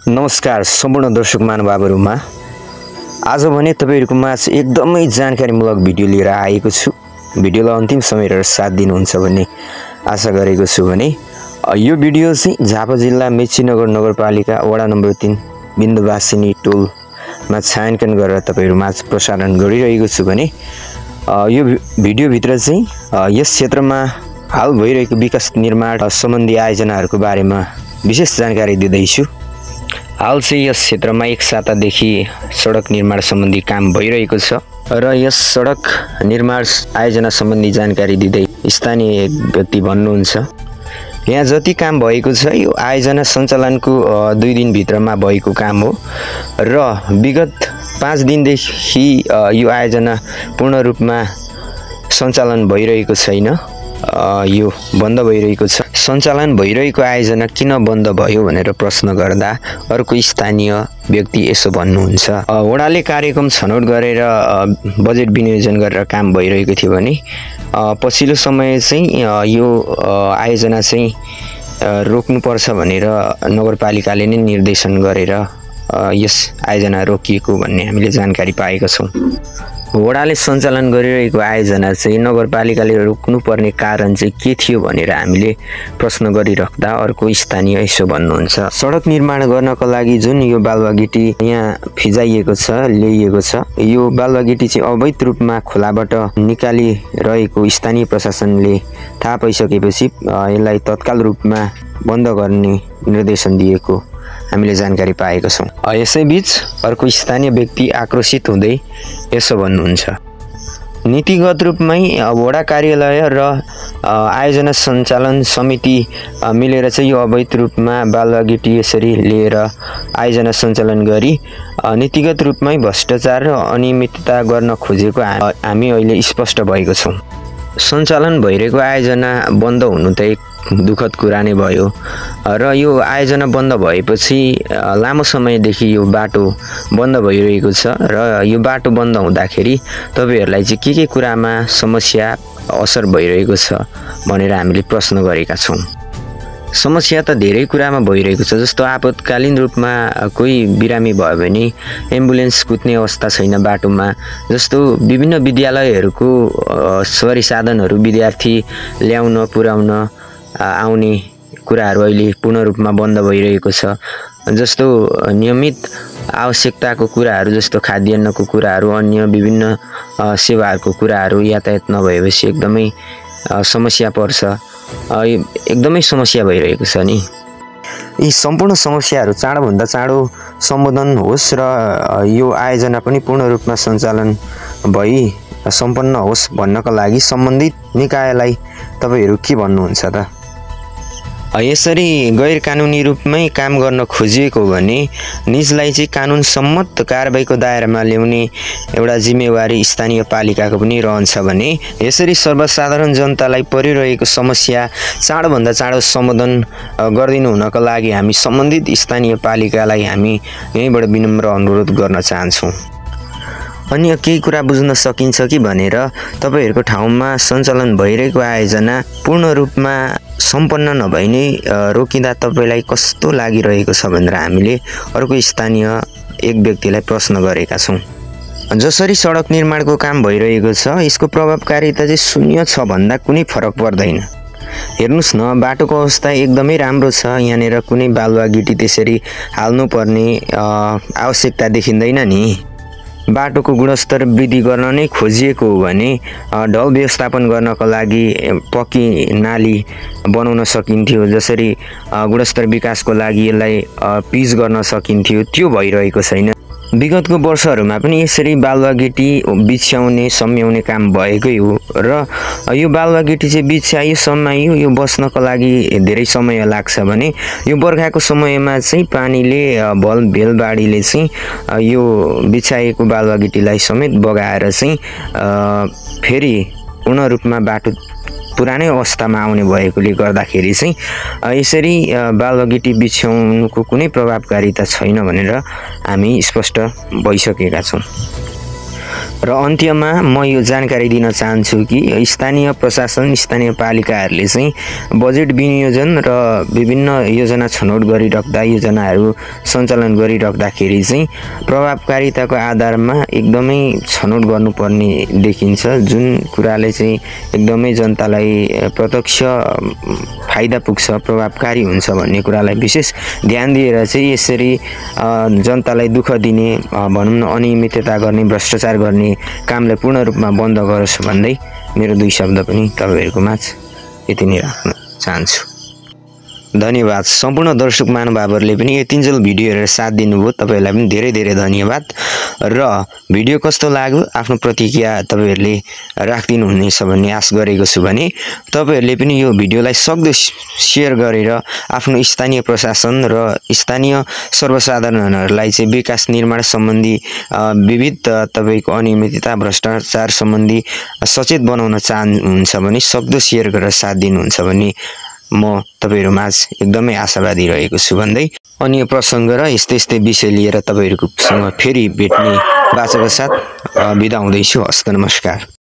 नमस्कार सम्पूर्ण दर्शक महानुभावहरुमा आज भने तपाईहरुको माझ एकदमै जानकारीमूलक भिडियो लिएर आएको छु। भिडियोलाई अन्तिम समय हेरेर साथ दिनुहुन्छ भन्ने आशा गरेको छु। भने यो भिडियो चाहिँ झापा जिल्ला मेचीनगर नगरपालिका वडा नम्बर 3 बिन्दुवासिनी टोलमा छायाङ्कन गरेर तपाईहरु माझ प्रसारण गरिरहेको छु। भने यो भिडियो भित्र चाहिँ यस क्षेत्रमा हाल भइरहेको विकास निर्माण सम्बन्धी आयोजनाहरुको बारेमा विशेष जानकारी दिँदै छु। हाल चाहिँ यस क्षेत्रमा एक सातादेखि सडक निर्माण सम्बन्धी काम भइरहेको छ र यस सडक निर्माण आयोजना सम्बन्धी जानकारी दिँदै स्थानीय व्यक्ति भन्नुहुन्छ, यहाँ जति काम भएको छ यो आयोजना सञ्चालनको 2 दिन भित्रमा भएको काम हो र विगत 5 दिनदेखि यो आयोजना पूर्ण रूपमा सञ्चालन भइरहेको छैन, यो बन्द भइरहेको छ। सञ्चालन भइरहेको आयोजना किन बन्द भयो भनेर प्रश्न गर्दा अर्को स्थानीय व्यक्ति यसो भन्नुहुन्छ, वडाले कार्यक्रम छनौट गरेर बजेट विनियोजन गरेर काम भइरहेको थियो भने पछिल्लो समय चाहिँ यो आयोजना चाहिँ रोक्नुपर्छ भनेर नगरपालिकाले नै निर्देशन गरेर यस आयोजना रोकिएको भन्ने हामीले जानकारी पाएका छौं। वडाले सञ्चालन गरिरहेको आयोजना चाहिँ नगरपालिकाले रोक्नुपर्ने कारण चाहिँ के थियो भनेर हामीले प्रश्न गरिराख्दा अर्को स्थानीय यसो भन्नुहुन्छ, सडक निर्माण गर्नको लागि जुन यो बालुवागिटी यहाँ फिजाइएको छ ल्याइएको छ यो बालुवागिटी चाहिँ अवैध रूपमा खोलाबाट निकालिरहेको स्थानीय प्रशासनले थाहा पाइसकेपछि यसलाई तत्काल रूपमा बन्द गर्ने निर्देशन दिएको हामीले जानकारी पाएका छौं। यसैबीच अर्को स्थानीय व्यक्ति आक्रोशित हुँदै यसो भन्नुहुन्छ, नीतिगत रूपमै वडा कार्यालय र आयोजना सञ्चालन समिति मिलेर चाहिँ यो अवैध रूपमा बालुवागिटी यसरी लिएर आयोजना सञ्चालन गरी नीतिगत रूपमै भ्रष्टाचार र अनियमितता गर्न खोजेको हामी अहिले स्पष्ट भएको छौं। सञ्चालन भइरहेको आयोजना बन्द हुनु त एक दुखद कुरा नै भयो र यो आयोजना बन्द भएपछि लामो समयदेखि यो बाटो बन्द भइरहेको छ र यो बाटो बन्द हुँदाखेरि तपाईहरुलाई चाहिँ के कुरामा समस्या असर भइरहेको छ भनेर हामीले प्रश्न गरेका छौं। समस्या त धेरै कुरामा भइरहेको छ, जस्तो आपतकालीन रूपमा कोही बिरामी भयो भने एम्बुलेन्स कुद्ने अवस्था छैन बाटोमा, जस्तो विभिन्न विद्यालयहरुको सवारी साधनहरु विद्यार्थी ल्याउन पुर्याउन आउने कुराहरु अहिले पूर्ण रूपमा बन्द भइरहेको छ, जस्तो नियमित आवश्यकताको कुराहरु जस्तो खाद्यान्नको कुराहरु अन्य विभिन्न सेवाहरुको कुराहरु यातायात नभएपछि एकदमै समस्या पर्छ, एकदमै समस्या भइरहेको छ नि। यी सम्पूर्ण समस्याहरु चाँडोभन्दा चाँडो सम्बोधन होस् र यो आयोजना पनि पूर्ण रूपमा सञ्चालन भई सम्पन्न होस् भन्नको लागि सम्बन्धित निकायलाई तपाईहरु के भन्नुहुन्छ त? यसरी गैर कानुनी रूपमै काम गर्न खोजिएको भने निजलाई चाहिँ कानुन सम्मत कारबाहीको दायरामा ल्याउने एउटा जिम्मेवारी स्थानीय पालिकाको पनि रहन्छ। भने यसरी सर्वसाधारण जनतालाई परिरहेको समस्या चाँडोभन्दा चाँडो सम्बोधन गर्दिनु हुनको लागि हामी सम्बन्धित स्थानीय पालिकालाई हामी यहीँबाट विनम्र अनुरोध गर्न चाहन्छौं। अन्य केही कुरा बुझ्न सकिन्छ कि भनेर तपाईहरुको ठाउँमा सञ्चालन भइरहेको आयोजना पूर्ण रूपमा सम्पन्न नभई नै रोकिँदा तपाईलाई कस्तो लागिरहेको छ भनेर हामीले अर्को स्थानीय एक व्यक्तिलाई प्रश्न गरेका छौं। जसरी सडक निर्माणको काम भइरहेको छ यसको प्रभावकारिता चाहिँ शून्य छ भन्दा कुनै फरक पर्दैन। हेर्नुस् न, बाटोको अवस्था एकदमै राम्रो छ, यहाँनेर कुनै बालुवागिटी त्यसरी हाल्नु पर्ने आवश्यकता देखिँदैन नि। बाटोको गुणस्तर वृद्धि गर्न नै खोजिएको हो भने ढल व्यवस्थापन गर्नको लागि पक्की नाली बनाउन सकिन्थ्यो, जसरी गुणस्तर विकासको लागि यसलाई पिच गर्न सकिन्थ्यो, त्यो भइरहेको छैन। विगतको वर्षहरुमा पनि यसरी बालुवागिटी बिछ्याउने सम्याउने काम भएकै हो र यो बालुवागिटी चाहिँ बिछ्यायो सम्यायो यो बस्नको लागि धेरै समय लाग्छ भने यो बर्खाको समयमा चाहिँ पानीले भेलबाढीले चाहिँ यो बिछाएको बालुवागिटीलाई समेत बगाएर चाहिँ फेरि पूर्ण रूपमा बाटो पुरानै अवस्थामा आउने भएकोले गर्दाखेरि चाहिँ यसरी बालुवागिटी बिछ्याउनुको कुनै प्रभावकारिता छैन भनेर हामी स्पष्ट भइसकेका छौं। र अन्त्यमा म यो जानकारी दिन चाहन्छु कि स्थानीय प्रशासन स्थानीय पालिकाहरूले चाहिँ बजेट विनियोजन र विभिन्न योजना छनौट गरिराख्दा योजनाहरू सञ्चालन गरिराख्दाखेरि चाहिँ प्रभावकारिताको आधारमा एकदमै छनौट गर्नुपर्ने देखिन्छ, जुन कुराले चाहिँ एकदमै जनतालाई प्रत्यक्ष फाइदा पुग्छ, प्रभावकारी हुन्छ भन्ने कुरालाई विशेष ध्यान दिएर चाहिँ यसरी जनतालाई दुःख दिने, भनौँ न अनियमितता गर्ने, भ्रष्टाचार गर्ने कामलाई पूर्ण रूपमा बन्द गरोस् भन्दै मेरो 2 शब्द पनि तपाईहरुको माझ यति नै राख्न चाहन्छु। धन्यवाद। सम्पूर्ण दर्शक महानुभावहरूले पनि यतिन्जेल भिडियो हेरेर साथ दिनुभयो, तपाईहरुलाई पनि धेरै धेरै धन्यवाद। र भिडियो कस्तो लाग्यो आफ्नो प्रतिक्रिया तपाईहरुले राख्दिनु हुनेछ भन्ने आश गरेको छु भने तपाईहरुले पनि यो भिडियोलाई सक्दो शेयर गरेर आफ्नो स्थानीय प्रशासन र स्थानीय सर्वसाधारणहरूलाई चाहिँ विकास निर्माण सम्बन्धी विविध तपाईको अनियमितता भ्रष्टाचार सम्बन्धी सचेत बनाउन चाहनुहुन्छ भने सक्दो शेयर गरेर साथ दिनुहुन्छ भन्ने म तपाईहरुमाझ एकदमै आशावादी रहेको छु भन्दै अन्य प्रसंग र यस्तै विषय लिएर तपाईहरुसँग फेरि भेट्ने बाचाका साथ बिदा हुँदैछु। हस्त नमस्कार।